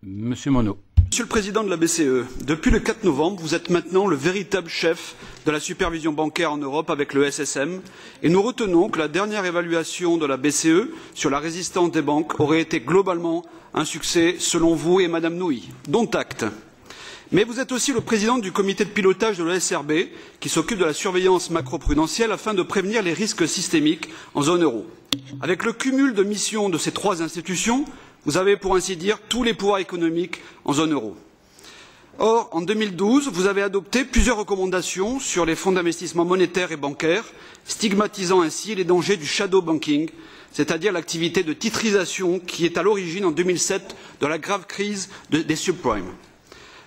Monsieur Monod. Monsieur le Président de la BCE, depuis le 4 novembre, vous êtes maintenant le véritable chef de la supervision bancaire en Europe avec le SSM et nous retenons que la dernière évaluation de la BCE sur la résistance des banques aurait été globalement un succès selon vous et Madame Nouy, dont acte. Mais vous êtes aussi le président du comité de pilotage de l'ESRB qui s'occupe de la surveillance macroprudentielle afin de prévenir les risques systémiques en zone euro. Avec le cumul de missions de ces trois institutions, vous avez pour ainsi dire tous les pouvoirs économiques en zone euro. Or, en 2012, vous avez adopté plusieurs recommandations sur les fonds d'investissement monétaires et bancaires, stigmatisant ainsi les dangers du shadow banking, c'est-à-dire l'activité de titrisation qui est à l'origine en 2007 de la grave crise des subprimes.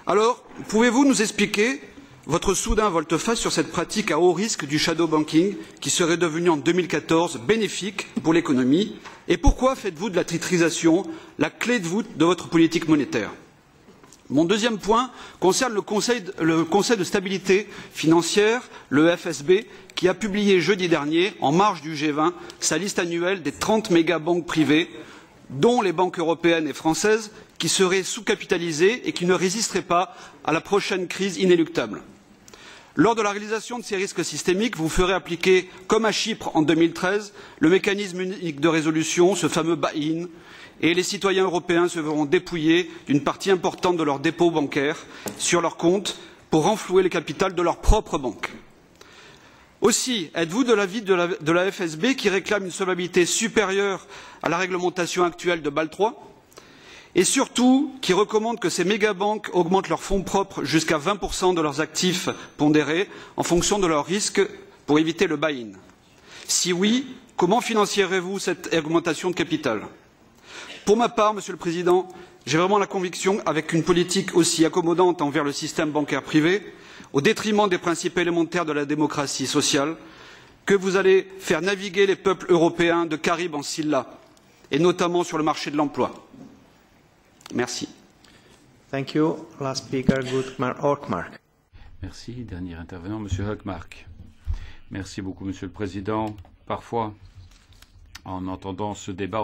Alors, pouvez-vous nous expliquer votre soudain volte-face sur cette pratique à haut risque du shadow banking qui serait devenue en 2014 bénéfique pour l'économie et pourquoi faites-vous de la titrisation la clé de voûte de votre politique monétaire? Mon deuxième point concerne le Conseil de stabilité financière, le FSB, qui a publié jeudi dernier, en marge du G20, sa liste annuelle des 30 mégabanques privées, dont les banques européennes et françaises, qui seraient sous-capitalisées et qui ne résisteraient pas à la prochaine crise inéluctable. Lors de la réalisation de ces risques systémiques, vous ferez appliquer, comme à Chypre en 2013, le mécanisme unique de résolution, ce fameux buy-in, et les citoyens européens se verront dépouillés d'une partie importante de leurs dépôts bancaires sur leurs comptes pour renflouer le capital de leurs propres banques. Aussi, êtes-vous de l'avis de la FSB qui réclame une solvabilité supérieure à la réglementation actuelle de Bâle III et surtout qui recommande que ces mégabanques augmentent leurs fonds propres jusqu'à 20% de leurs actifs pondérés en fonction de leurs risques pour éviter le buy-in? Si oui, comment financierez-vous cette augmentation de capital? Pour ma part, Monsieur le Président, j'ai vraiment la conviction, avec une politique aussi accommodante envers le système bancaire privé, au détriment des principes élémentaires de la démocratie sociale, que vous allez faire naviguer les peuples européens de Caraïbes en Scylla, et notamment sur le marché de l'emploi. Merci. Thank you. Last speaker, Hökmark. Merci. Dernier intervenant, Monsieur Hökmark. Merci beaucoup, Monsieur le Président. Parfois, en entendant ce débat,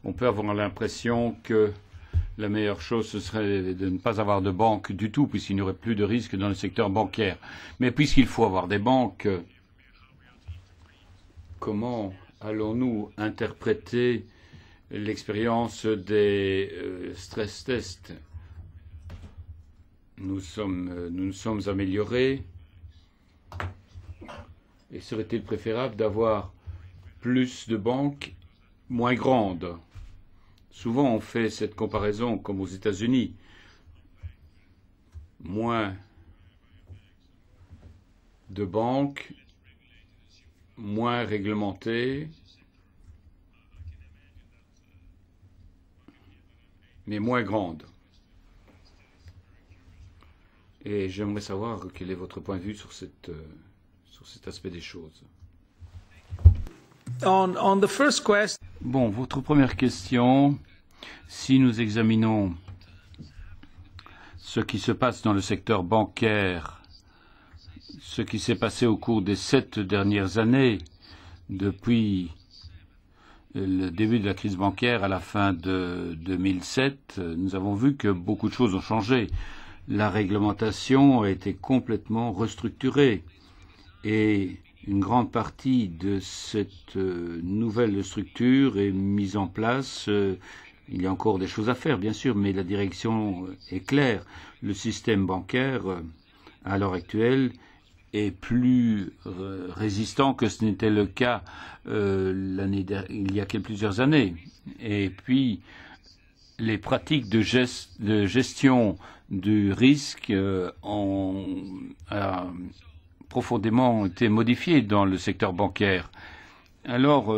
on peut avoir l'impression que la meilleure chose, ce serait de ne pas avoir de banque du tout, puisqu'il n'y aurait plus de risque dans le secteur bancaire. Mais puisqu'il faut avoir des banques, comment allons-nous interpréter l'expérience des stress tests? Nous nous sommes améliorés. Et serait-il préférable d'avoir plus de banques moins grandes? Souvent, on fait cette comparaison comme aux États-Unis. Moins de banques, moins réglementées, mais moins grandes. Et j'aimerais savoir quel est votre point de vue sur cet aspect des choses. On the first question. Bon, votre première question, si nous examinons ce qui se passe dans le secteur bancaire, ce qui s'est passé au cours des 7 dernières années, depuis le début de la crise bancaire à la fin de 2007, nous avons vu que beaucoup de choses ont changé. La réglementation a été complètement restructurée et une grande partie de cette nouvelle structure est mise en place. Il y a encore des choses à faire, bien sûr, mais la direction est claire. Le système bancaire, à l'heure actuelle, est plus résistant que ce n'était le cas il y a plusieurs années. Et puis, les pratiques de gestion du risque ont profondément été modifiées dans le secteur bancaire. Alors,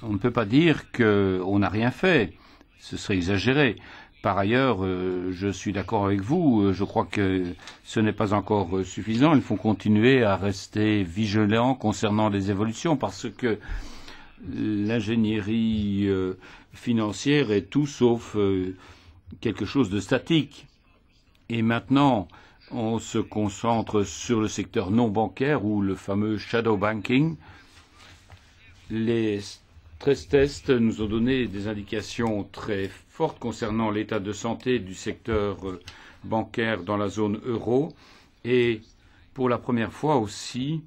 on ne peut pas dire qu'on n'a rien fait. Ce serait exagéré. Par ailleurs, je suis d'accord avec vous. Je crois que ce n'est pas encore suffisant. Il faut continuer à rester vigilant concernant les évolutions parce que l'ingénierie financière est tout sauf quelque chose de statique. Et maintenant, on se concentre sur le secteur non bancaire ou le fameux shadow banking. Les stress tests nous ont donné des indications très fortes concernant l'état de santé du secteur bancaire dans la zone euro et pour la première fois aussi,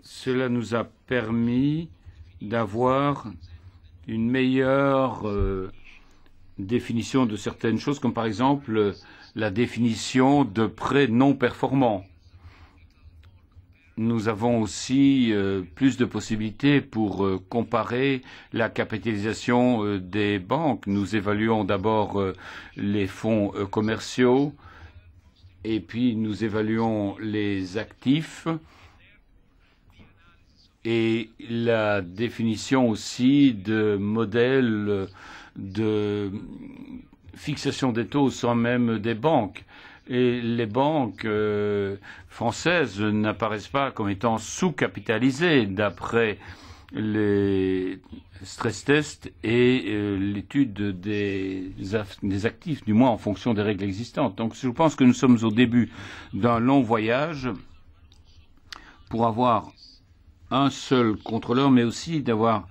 cela nous a permis d'avoir une meilleure définition de certaines choses, comme par exemple la définition de prêts non performants. Nous avons aussi plus de possibilités pour comparer la capitalisation des banques. Nous évaluons d'abord les fonds commerciaux et puis nous évaluons les actifs et la définition aussi de modèles de fixation des taux sans même des banques. Et les banques françaises n'apparaissent pas comme étant sous-capitalisées d'après les stress tests et l'étude des actifs, du moins en fonction des règles existantes. Donc je pense que nous sommes au début d'un long voyage pour avoir un seul contrôleur, mais aussi d'avoir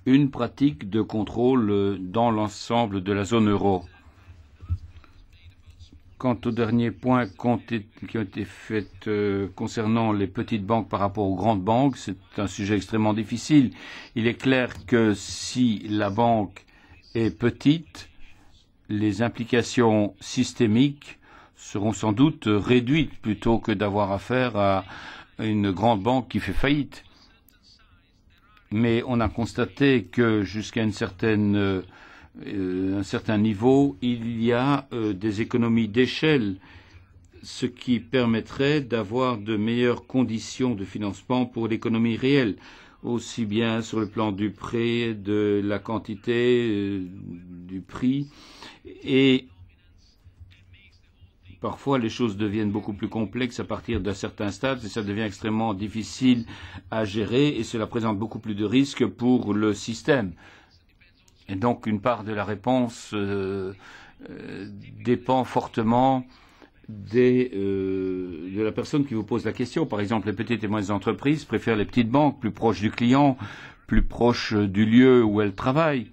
une pratique de contrôle dans l'ensemble de la zone euro. Quant aux derniers points qui ont été faits concernant les petites banques par rapport aux grandes banques, c'est un sujet extrêmement difficile. Il est clair que si la banque est petite, les implications systémiques seront sans doute réduites plutôt que d'avoir affaire à une grande banque qui fait faillite. Mais on a constaté que jusqu'à un certain niveau, il y a des économies d'échelle, ce qui permettrait d'avoir de meilleures conditions de financement pour l'économie réelle, aussi bien sur le plan du prêt, de la quantité, du prix. Et parfois, les choses deviennent beaucoup plus complexes à partir d'un certain stade et ça devient extrêmement difficile à gérer et cela présente beaucoup plus de risques pour le système. Et donc, une part de la réponse dépend fortement de la personne qui vous pose la question. Par exemple, les petites et moyennes entreprises préfèrent les petites banques plus proches du client, plus proches du lieu où elles travaillent,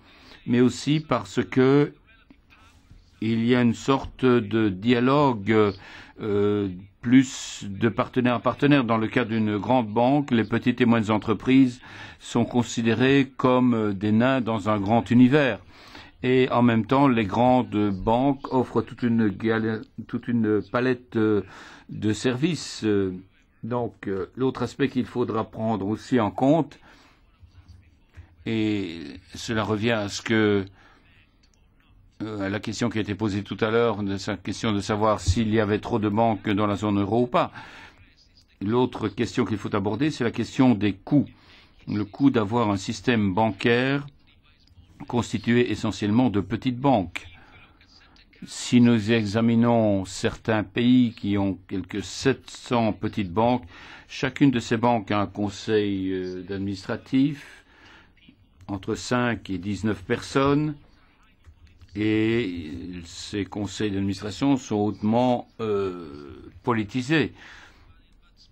mais aussi parce que il y a une sorte de dialogue plus de partenaire à partenaire. Dans le cas d'une grande banque, les petites et moyennes entreprises sont considérées comme des nains dans un grand univers. Et en même temps, les grandes banques offrent toute une palette de services. Donc, l'autre aspect qu'il faudra prendre aussi en compte, et cela revient à ce que à la question qui a été posée tout à l'heure, la question de savoir s'il y avait trop de banques dans la zone euro ou pas. L'autre question qu'il faut aborder, c'est la question des coûts. Le coût d'avoir un système bancaire constitué essentiellement de petites banques. Si nous examinons certains pays qui ont quelques 700 petites banques, chacune de ces banques a un conseil d'administratif entre 5 et 19 personnes. Et ces conseils d'administration sont hautement politisés.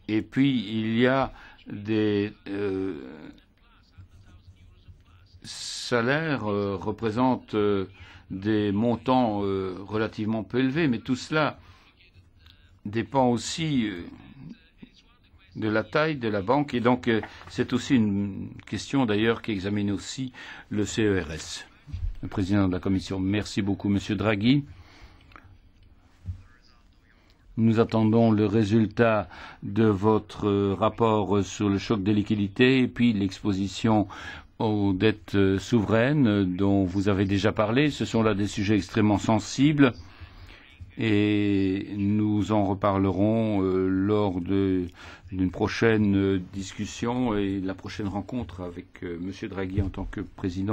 Et puis, il y a des salaires représentent des montants relativement peu élevés, mais tout cela dépend aussi de la taille de la banque. Et donc, c'est aussi une question d'ailleurs qu'examine aussi le CERS. Le président de la Commission. Merci beaucoup, Monsieur Draghi. Nous attendons le résultat de votre rapport sur le choc des liquidités et puis l'exposition aux dettes souveraines dont vous avez déjà parlé. Ce sont là des sujets extrêmement sensibles et nous en reparlerons lors d'une prochaine discussion et la prochaine rencontre avec Monsieur Draghi en tant que président